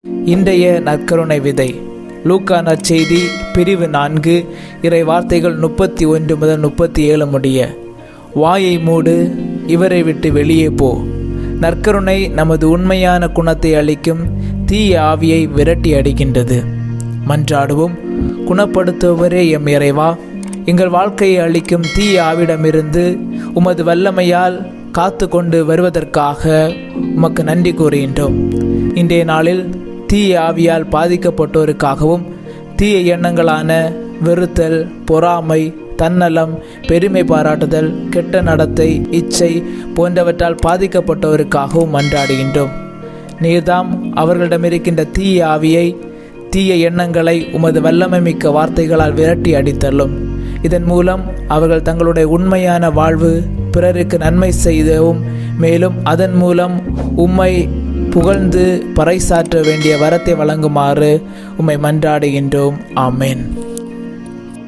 இன்றைய நற்கருணை விதை லூக்கா நற்செய்தி பிரிவு 4 இறை வார்த்தைகள் 31 முதல் 37 முடிய. வாயை மூடு, இவரை விட்டு வெளியே போ. நற்கருணை நமது உண்மையான குணத்தை அளிக்கும் தீய ஆவியை விரட்டி அடிக்கின்றது. மன்றாடுவோம். குணப்படுத்துபவரே எம் இறைவா, எங்கள் வாழ்க்கையை அளிக்கும் தீய ஆவிடமிருந்து உமது வல்லமையால் காத்து கொண்டு வருவதற்காக உமக்கு நன்றி கூறுகின்றோம். இன்றைய நாளில் தீய ஆவியால் பாதிக்கப்பட்டோருக்காகவும் தீய எண்ணங்களான வெறுத்தல், பொறாமை, தன்னலம், பெருமை பாராட்டுதல், கெட்ட நடத்தை, இச்சை போன்றவற்றால் பாதிக்கப்பட்டோருக்காகவும் மன்றாடுகின்றோம். நீர்தாம் அவர்களிடமிருக்கின்ற தீய ஆவியை, தீய எண்ணங்களை உமது வல்லமை மிக்க வார்த்தைகளால் விரட்டி அடித்தள்ளும். இதன் மூலம் அவர்கள் தங்களுடைய உண்மையான வாழ்வு பிறருக்கு நன்மை செய்தவும், மேலும் அதன் மூலம் உம்மை புகழ்ந்து பறைசாற்ற வேண்டிய வரத்தை வழங்குமாறு உம்மை மன்றாடுகின்றோம். ஆமேன்.